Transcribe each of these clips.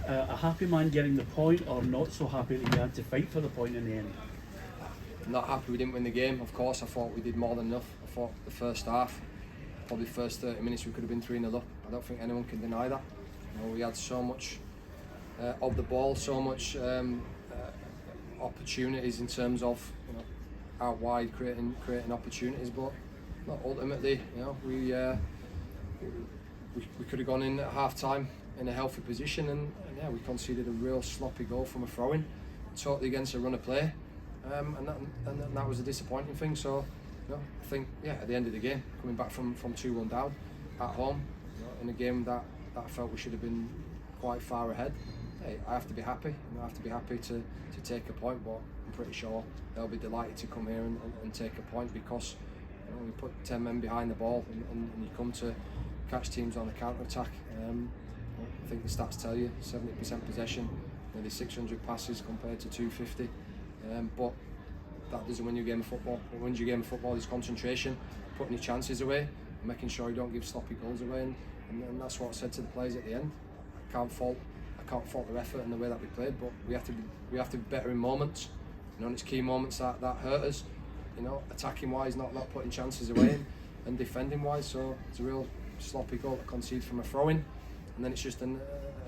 A happy man getting the point, or not so happy that you had to fight for the point in the end? I'm not happy we didn't win the game. Of course, I thought we did more than enough. I thought the first half, probably the first 30 minutes, we could have been 3-0 up. I don't think anyone can deny that. You know, we had so much of the ball, so much opportunities in terms of, you know, out wide creating opportunities, but ultimately, you know, we could have gone in at half time in a healthy position, and yeah, we conceded a real sloppy goal from a throw-in, totally against a run of play, and that was a disappointing thing. So, you know, I think, yeah, at the end of the game, coming back from 2-1 down at home, you know, in a game that I felt we should have been quite far ahead, hey, I have to be happy. You know, I have to be happy to take a point, but I'm pretty sure they'll be delighted to come here and take a point, because, you know, you put 10 men behind the ball and you come to catch teams on the counter-attack. I think the stats tell you 70% possession, nearly 600 passes compared to 250, but that doesn't win you a game of football. What wins you a game of football is concentration, putting your chances away, and making sure you don't give sloppy goals away, and that's what I said to the players at the end. I can't fault their effort and the way that we played, but we have to be better in moments. You know, and it's key moments that hurt us. You know, attacking wise, not putting chances away, and defending wise. So it's a real sloppy goal to concede from a throw-in, and then it's just an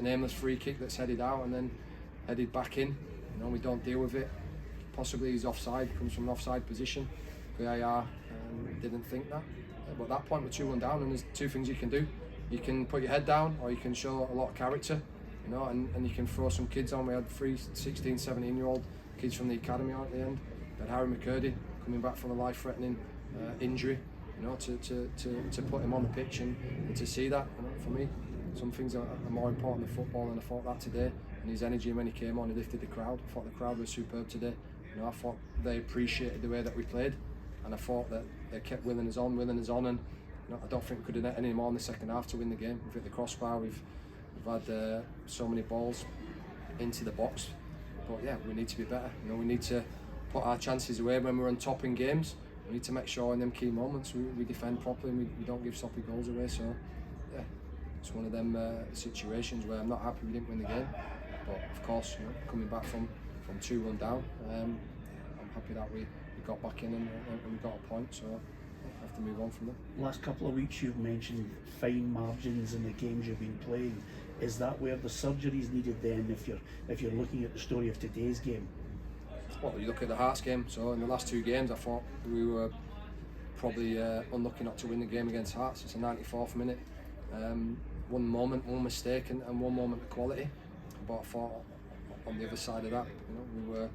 aimless free kick that's headed out and then headed back in. You know, we don't deal with it. Possibly he's offside, comes from an offside position. VAR didn't think that. But at that point we're 2-1 down, and there's two things you can do. You can put your head down, or you can show a lot of character. You know, and you can throw some kids on. We had 3 16, 17-year-old kids from the academy on at the end. We had Harry McCurdy coming back from a life-threatening injury. You know, to put him on the pitch and to see that. You know, for me, some things are more important than football, and I thought that today. And his energy when he came on, he lifted the crowd. I thought the crowd was superb today. You know, I thought they appreciated the way that we played, and I thought that they kept willing us on, and you know, I don't think we could have done any more in the second half to win the game. We've hit the crossbar. We've had so many balls into the box, but yeah, we need to be better. You know, we need to put our chances away when we're on top in games. We need to make sure in them key moments we defend properly and we don't give sloppy goals away. So yeah, it's one of them situations where I'm not happy we didn't win the game, but of course, you know, coming back from 2-1 down, I'm happy that we got back in and we got a point. So I have to move on from there. Last couple of weeks you've mentioned fine margins in the games you've been playing. Is that where the surgery is needed then, if you're looking at the story of today's game? Well, you look at the Hearts game. So in the last 2 games, I thought we were probably unlucky not to win the game against Hearts. It's a 94th minute. One moment, one mistake, and one moment of quality. But I thought on the other side of that, you know, we were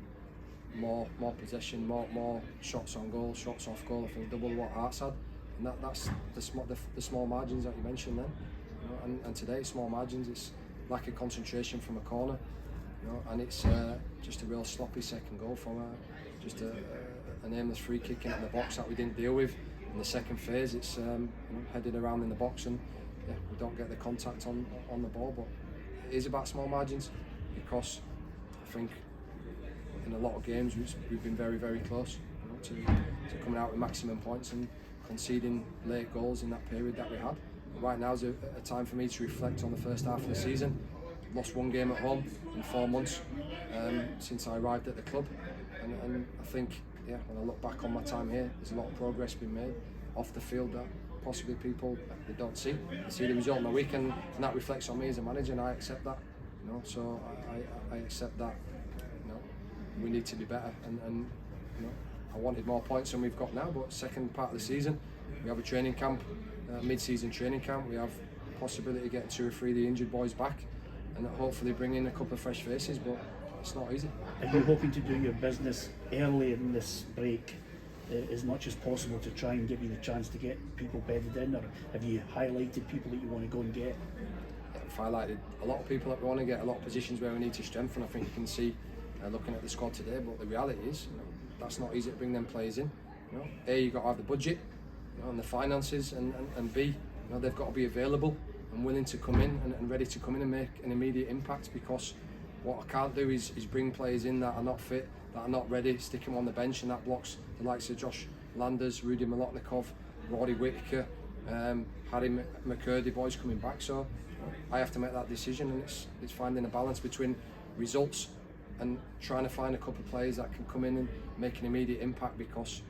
more possession, more shots on goal, shots off goal. I think double what Hearts had, and that's the small margins that you mentioned then. You know, and today, small margins, it's lack of concentration from a corner, you know, and it's just a real sloppy second goal from just an aimless free kick into the box that we didn't deal with. In the second phase, it's you know, headed around in the box, and yeah, we don't get the contact on the ball. But it is about small margins, because I think in a lot of games we've been very, very close, you know, to coming out with maximum points and conceding late goals in that period that we had. Right now is a time for me to reflect on the first half of the season. Lost 1 game at home in 4 months since I arrived at the club, and I think, yeah, when I look back on my time here, there's a lot of progress being made off the field that possibly people they don't see. They see the result in the weekend, and that reflects on me as a manager, and I accept that. You know, so I accept that. You know, we need to be better, and you know, I wanted more points than we've got now. But second part of the season, we have a training camp, mid-season training camp. We have possibility of getting 2 or 3 of the injured boys back, and hopefully bring in a couple of fresh faces. But it's not easy. Are you hoping to do your business early in this break, as much as possible, to try and give you the chance to get people bedded in, or have you highlighted people that you want to go and get? I've highlighted a lot of people that we want to get, a lot of positions where we need to strengthen. I think you can see looking at the squad today, but the reality is, you know, that's not easy to bring them players in. You know, A, you've got to have the budget, you know, and the finances, and B, you know, they've got to be available and willing to come in and ready to come in and make an immediate impact, because what I can't do is bring players in that are not fit, that are not ready, stick them on the bench, and that blocks the likes of Josh Landers, Rudy Molotnikov, Rory Whittaker, Harry McCurdy boys coming back, so I have to make that decision, and it's finding a balance between results and trying to find a couple of players that can come in and make an immediate impact, because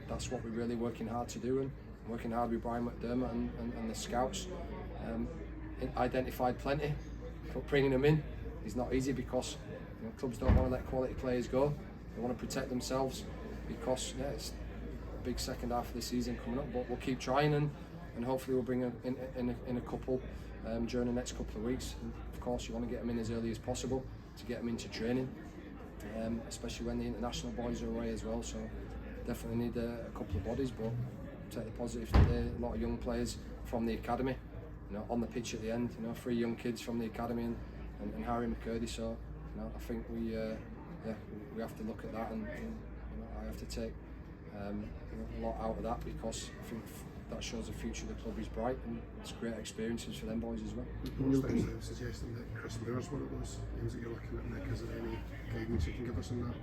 that's what we're really working hard to do, and working hard with Brian McDermott and the scouts. Identified plenty, but bringing them in is not easy, because clubs don't want to let quality players go. They want to protect themselves, because it's a big second half of the season coming up, but we'll keep trying, and hopefully we'll bring in a couple during the next couple of weeks. And of course you want to get them in as early as possible to get them into training, especially when the international boys are away as well, so definitely need a couple of bodies. But take the positives today, a lot of young players from the academy, on the pitch at the end, 3 young kids from the academy and Harry McCurdy, so I think we have to look at that, and I have to take a lot out of that, because I think that shows the future of the club is bright, and it's great experiences for them boys as well. Suggesting that Chris Moore's one of those names that you're looking at, Nick. Is there any guidance you can give us on that?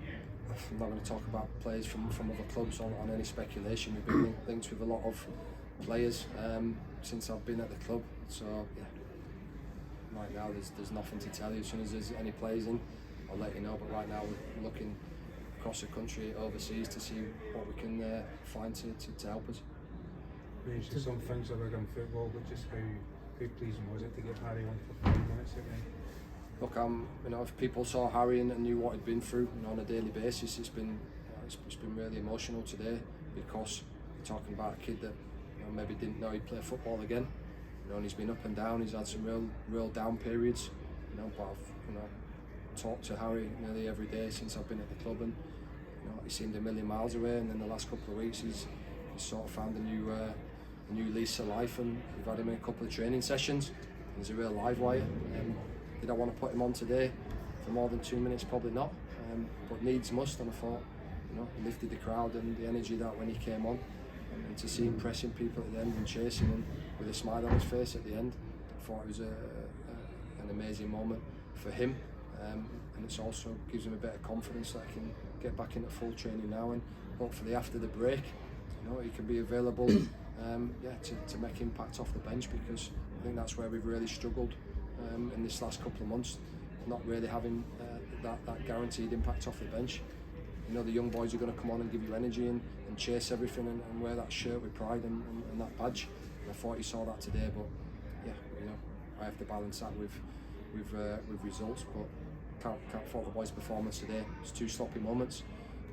I'm not going to talk about players from other clubs on any speculation. We've been linked with a lot of players since I've been at the club, so right now there's nothing to tell you. As soon as there's any players in, I'll let you know, but right now we're looking across the country, overseas, to see what we can find to help us. Mentioned some things about in football, but just how pleasing was it to get Harry on for 5 minutes again? Look, if people saw Harry and knew what he'd been through on a daily basis, it's been really emotional today, because we're talking about a kid that maybe didn't know he'd play football again, and he's been up and down. He's had some real down periods, but I've talked to Harry nearly every day since I've been at the club, and he seemed a million miles away, and in the last couple of weeks he's sort of found a new lease of life, and we've had him in a couple of training sessions. He's a real live wire. Did I want to put him on today for more than 2 minutes? Probably not, but needs must, and I thought he lifted the crowd, and the energy that when he came on, and to see him pressing people at the end and chasing him with a smile on his face at the end, I thought it was an amazing moment for him, and it also gives him a bit of confidence that he can get back into full training now, and hopefully after the break he can be available to make impact off the bench, because I think that's where we've really struggled in this last couple of months, not really having that guaranteed impact off the bench. The young boys are going to come on and give you energy and chase everything, and wear that shirt with pride and that badge. And I thought you saw that today, but I have to balance that with results. But can't fault the boys' performance today. It's 2 sloppy moments.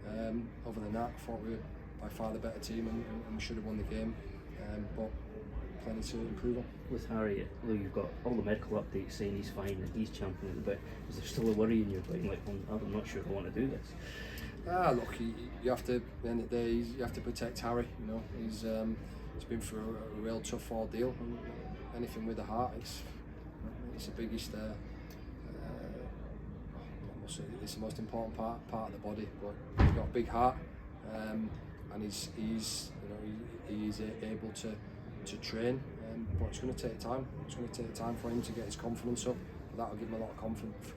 Other than that, I thought we were by far the better team, and we should have won the game. But plenty to improve on. With Harry, though, you've got all the medical updates saying he's fine and he's champion, but is there still a worry in your brain, like, I'm not sure if I want to do this? Look, you have to, at the end of the day, you have to protect Harry. He's been through a real tough ordeal, and anything with the heart, it's the biggest. It's the most important part of the body. But he's got a big heart, and he's able to train. But it's going to take time. It's going to take time for him to get his confidence up. But that'll give him a lot of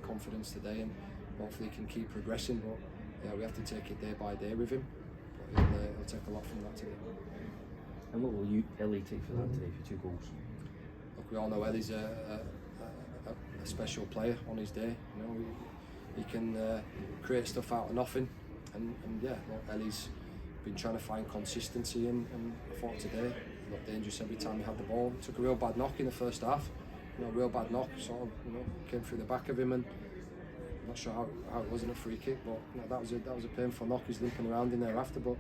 confidence today, and hopefully he can keep progressing. But we have to take it day by day with him. But he'll take a lot from that today. And what will Ellie take for that today, for 2 goals? Look, we all know Ellie's a special player on his day. He can create stuff out of nothing, and Ellie's been trying to find consistency, and I thought today he looked dangerous every time he had the ball. Took a real bad knock in the first half, real bad knock, sort of came through the back of him, and I'm not sure how it wasn't a free kick, but that was a painful knock. He's limping around in there after, but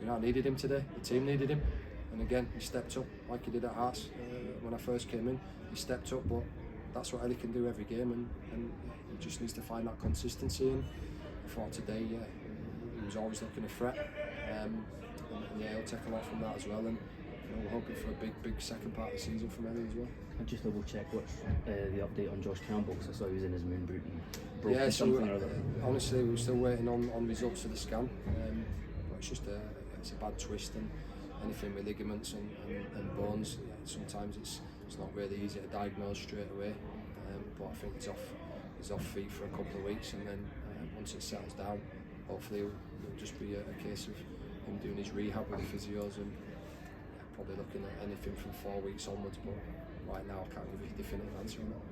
I needed him today. The team needed him, and again he stepped up like he did at Hearts when I first came in. He stepped up, but that's what Ellie can do every game, and he just needs to find that consistency. And I thought today, he was always looking a threat, and he'll take a lot from that as well. And we're hoping for a big second part of the season from Ellie as well. I'll just double check what's the update on Josh Campbell, because I saw he was in his moon boot and broken something or other. Honestly, we're still waiting on results of the scan, but it's just it's a bad twist, and anything with ligaments and bones, sometimes it's not really easy to diagnose straight away. But I think he's off feet for a couple of weeks, and then once it settles down, hopefully it'll just be a case of him doing his rehab with the physios, and probably looking at anything from 4 weeks onwards, but right now I can't give you a definitive answer on that.